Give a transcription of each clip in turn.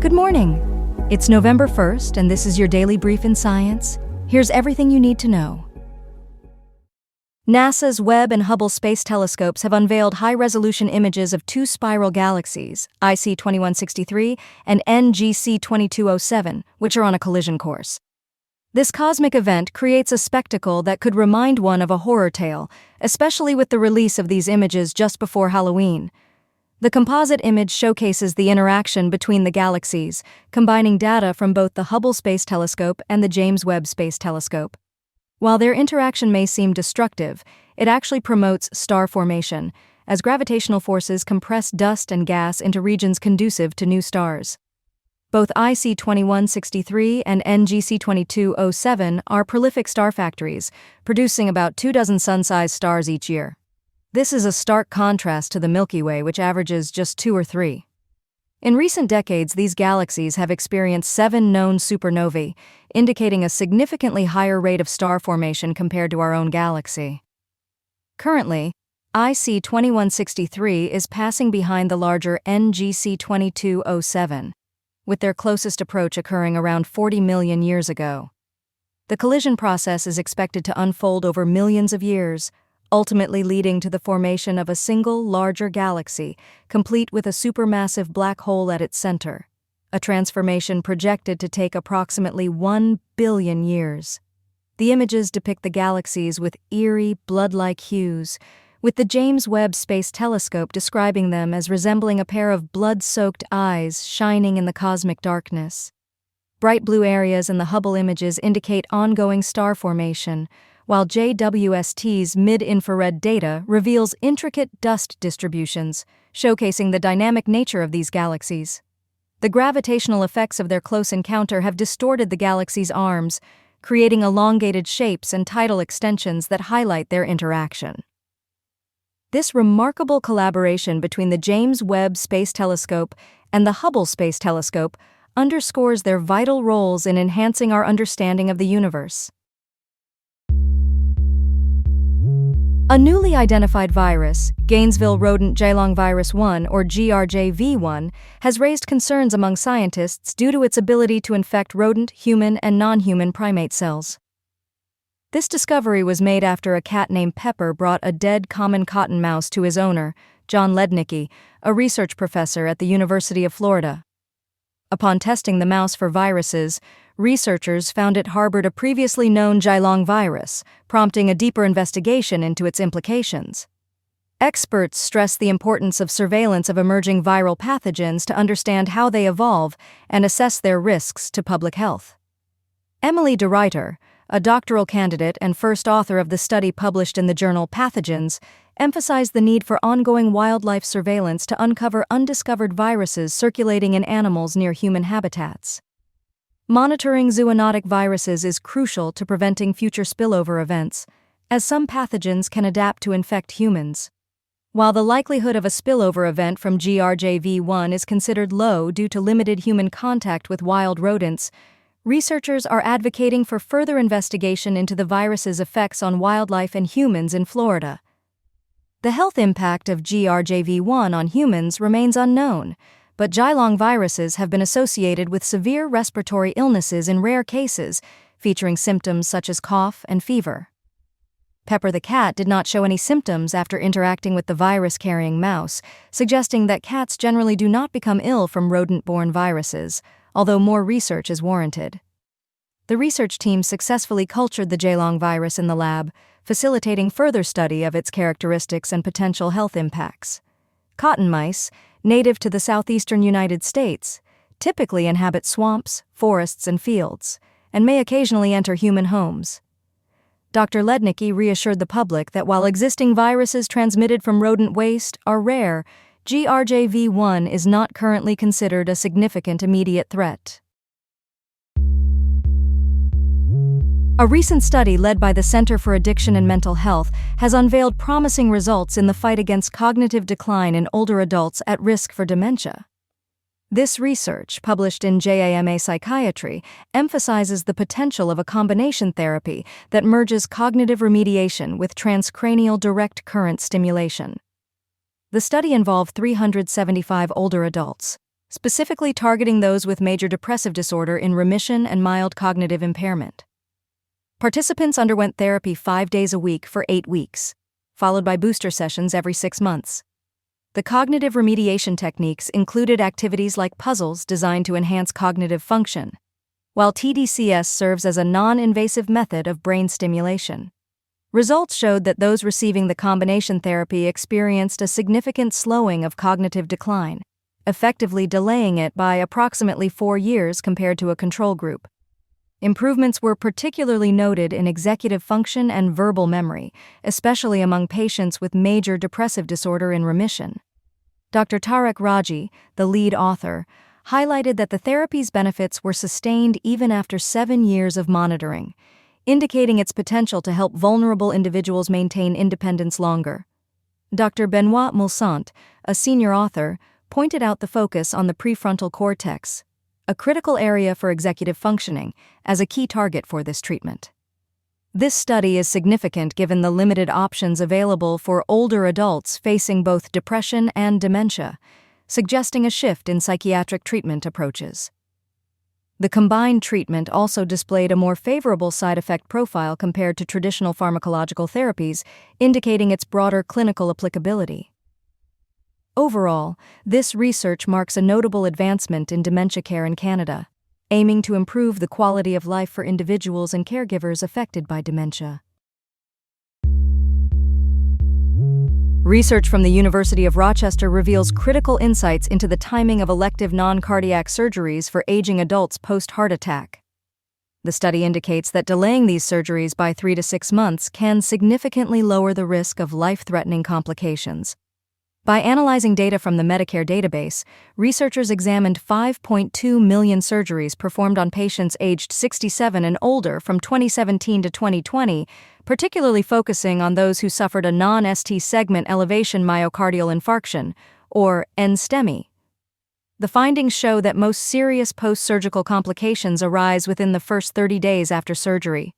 Good morning. It's November 1st, and this is your daily brief in science. Here's everything you need to know. NASA's Webb and Hubble space telescopes have unveiled high-resolution images of two spiral galaxies, IC 2163 and NGC 2207, which are on a collision course. This cosmic event creates a spectacle that could remind one of a horror tale, especially with the release of these images just before Halloween. The composite image showcases the interaction between the galaxies, combining data from both the Hubble Space Telescope and the James Webb Space Telescope. While their interaction may seem destructive, it actually promotes star formation, as gravitational forces compress dust and gas into regions conducive to new stars. Both IC 2163 and NGC 2207 are prolific star factories, producing about 24 sun-sized stars each year. This is a stark contrast to the Milky Way, which averages just 2 or 3. In recent decades, these galaxies have experienced 7 known supernovae, indicating a significantly higher rate of star formation compared to our own galaxy. Currently, IC 2163 is passing behind the larger NGC 2207, with their closest approach occurring around 40 million years ago. The collision process is expected to unfold over millions of years, ultimately leading to the formation of a single, larger galaxy, complete with a supermassive black hole at its center, a transformation projected to take approximately 1 billion years. The images depict the galaxies with eerie, blood-like hues, with the James Webb Space Telescope describing them as resembling a pair of blood-soaked eyes shining in the cosmic darkness. Bright blue areas in the Hubble images indicate ongoing star formation, while JWST's mid-infrared data reveals intricate dust distributions, showcasing the dynamic nature of these galaxies. The gravitational effects of their close encounter have distorted the galaxy's arms, creating elongated shapes and tidal extensions that highlight their interaction. This remarkable collaboration between the James Webb Space Telescope and the Hubble Space Telescope underscores their vital roles in enhancing our understanding of the universe. A newly identified virus, Gainesville rodent Geelong virus 1 or GRJV1, has raised concerns among scientists due to its ability to infect rodent, human, and non-human primate cells. This discovery was made after a cat named Pepper brought a dead common cotton mouse to his owner, John Lednicki, a research professor at the University of Florida. Upon testing the mouse for viruses, researchers found it harbored a previously known Geelong virus, prompting a deeper investigation into its implications. Experts stress the importance of surveillance of emerging viral pathogens to understand how they evolve and assess their risks to public health. Emily de Ruyter, a doctoral candidate and first author of the study published in the journal Pathogens, emphasized the need for ongoing wildlife surveillance to uncover undiscovered viruses circulating in animals near human habitats. Monitoring zoonotic viruses is crucial to preventing future spillover events, as some pathogens can adapt to infect humans. While the likelihood of a spillover event from GRJV1 is considered low due to limited human contact with wild rodents, researchers are advocating for further investigation into the virus's effects on wildlife and humans in Florida. The health impact of GRJV1 on humans remains unknown, but Geelong viruses have been associated with severe respiratory illnesses in rare cases, featuring symptoms such as cough and fever. Pepper the cat did not show any symptoms after interacting with the virus-carrying mouse, suggesting that cats generally do not become ill from rodent-borne viruses, although more research is warranted. The research team successfully cultured the Geelong virus in the lab, facilitating further study of its characteristics and potential health impacts. Cotton mice, native to the southeastern United States, typically inhabit swamps, forests, and fields, and may occasionally enter human homes. Dr. Lednicki reassured the public that while existing viruses transmitted from rodent waste are rare, GRJV1 is not currently considered a significant immediate threat. A recent study led by the Center for Addiction and Mental Health has unveiled promising results in the fight against cognitive decline in older adults at risk for dementia. This research, published in JAMA Psychiatry, emphasizes the potential of a combination therapy that merges cognitive remediation with transcranial direct current stimulation. The study involved 375 older adults, specifically targeting those with major depressive disorder in remission and mild cognitive impairment. Participants underwent therapy 5 days a week for 8 weeks, followed by booster sessions every 6 months. The cognitive remediation techniques included activities like puzzles designed to enhance cognitive function, while TDCS serves as a non-invasive method of brain stimulation. Results showed that those receiving the combination therapy experienced a significant slowing of cognitive decline, effectively delaying it by approximately 4 years compared to a control group. Improvements were particularly noted in executive function and verbal memory, especially among patients with major depressive disorder in remission. Dr. Tarek Raji, the lead author, highlighted that the therapy's benefits were sustained even after 7 years of monitoring, indicating its potential to help vulnerable individuals maintain independence longer. Dr. Benoit Moulsant, a senior author, pointed out the focus on the prefrontal cortex, a critical area for executive functioning, as a key target for this treatment. This study is significant given the limited options available for older adults facing both depression and dementia, suggesting a shift in psychiatric treatment approaches. The combined treatment also displayed a more favorable side effect profile compared to traditional pharmacological therapies, indicating its broader clinical applicability. Overall, this research marks a notable advancement in dementia care in Canada, aiming to improve the quality of life for individuals and caregivers affected by dementia. Research from the University of Rochester reveals critical insights into the timing of elective non-cardiac surgeries for aging adults post-heart attack. The study indicates that delaying these surgeries by 3 to 6 months can significantly lower the risk of life-threatening complications. By analyzing data from the Medicare database, researchers examined 5.2 million surgeries performed on patients aged 67 and older from 2017 to 2020, particularly focusing on those who suffered a non-ST segment elevation myocardial infarction, or NSTEMI. The findings show that most serious post-surgical complications arise within the first 30 days after surgery.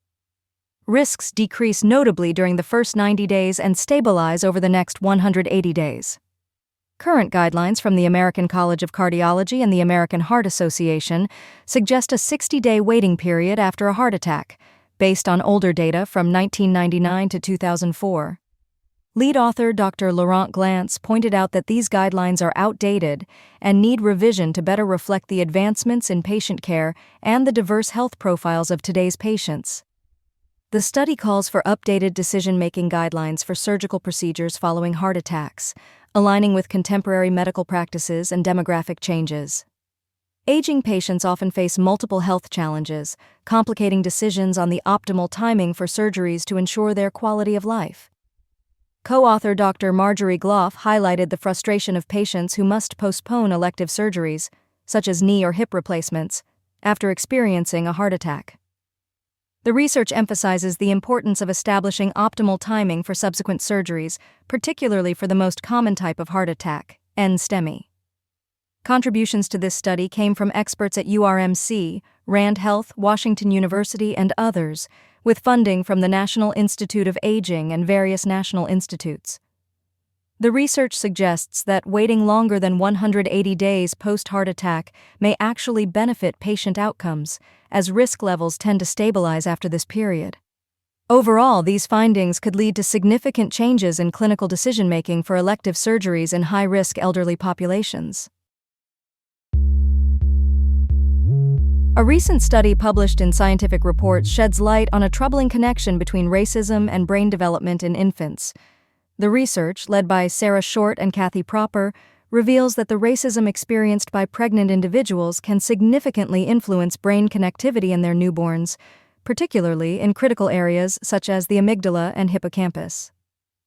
Risks decrease notably during the first 90 days and stabilize over the next 180 days. Current guidelines from the American College of Cardiology and the American Heart Association suggest a 60-day waiting period after a heart attack, based on older data from 1999 to 2004. Lead author Dr. Laurent Glantz pointed out that these guidelines are outdated and need revision to better reflect the advancements in patient care and the diverse health profiles of today's patients. The study calls for updated decision-making guidelines for surgical procedures following heart attacks, aligning with contemporary medical practices and demographic changes. Aging patients often face multiple health challenges, complicating decisions on the optimal timing for surgeries to ensure their quality of life. Co-author Dr. Marjorie Gloff highlighted the frustration of patients who must postpone elective surgeries, such as knee or hip replacements, after experiencing a heart attack. The research emphasizes the importance of establishing optimal timing for subsequent surgeries, particularly for the most common type of heart attack, NSTEMI. Contributions to this study came from experts at URMC, Rand Health, Washington University, and others, with funding from the National Institute of Aging and various national institutes. The research suggests that waiting longer than 180 days post-heart attack may actually benefit patient outcomes, as risk levels tend to stabilize after this period. Overall, these findings could lead to significant changes in clinical decision-making for elective surgeries in high-risk elderly populations. A recent study published in Scientific Reports sheds light on a troubling connection between racism and brain development in infants. The research, led by Sarah Short and Kathy Proper, reveals that the racism experienced by pregnant individuals can significantly influence brain connectivity in their newborns, particularly in critical areas such as the amygdala and hippocampus.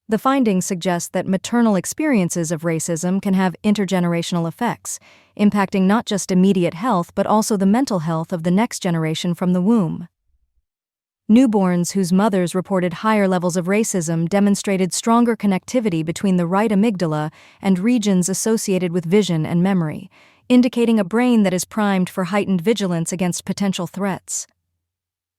The findings suggest that maternal experiences of racism can have intergenerational effects, impacting not just immediate health but also the mental health of the next generation from the womb. Newborns whose mothers reported higher levels of racism demonstrated stronger connectivity between the right amygdala and regions associated with vision and memory, indicating a brain that is primed for heightened vigilance against potential threats.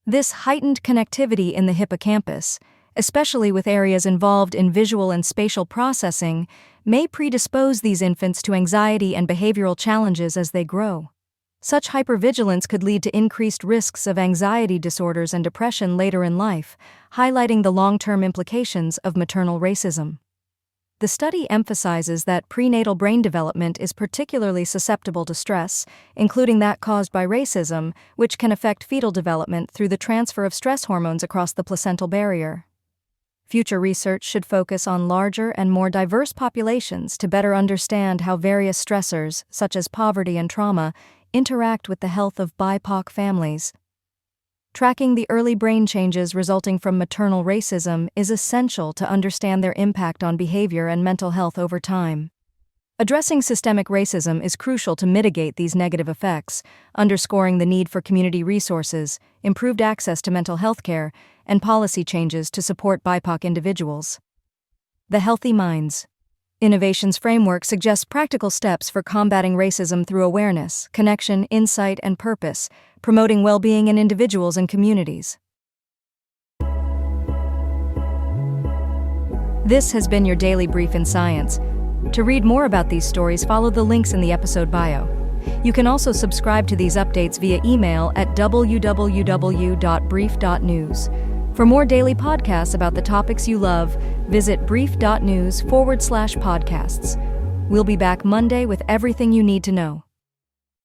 This heightened connectivity in the hippocampus, especially with areas involved in visual and spatial processing, may predispose these infants to anxiety and behavioral challenges as they grow. Such hypervigilance could lead to increased risks of anxiety disorders and depression later in life, highlighting the long-term implications of maternal racism. The study emphasizes that prenatal brain development is particularly susceptible to stress, including that caused by racism, which can affect fetal development through the transfer of stress hormones across the placental barrier. Future research should focus on larger and more diverse populations to better understand how various stressors, such as poverty and trauma, interact with the health of BIPOC families. Tracking the early brain changes resulting from maternal racism is essential to understand their impact on behavior and mental health over time. Addressing systemic racism is crucial to mitigate these negative effects, underscoring the need for community resources, improved access to mental health care, and policy changes to support BIPOC individuals. The Healthy Minds Innovations Framework suggests practical steps for combating racism through awareness, connection, insight, and purpose, promoting well-being in individuals and communities. This has been your daily brief in science. To read more about these stories, follow the links in the episode bio. You can also subscribe to these updates via email at www.brief.news. For more daily podcasts about the topics you love, visit brief.news/podcasts. We'll be back Monday with everything you need to know.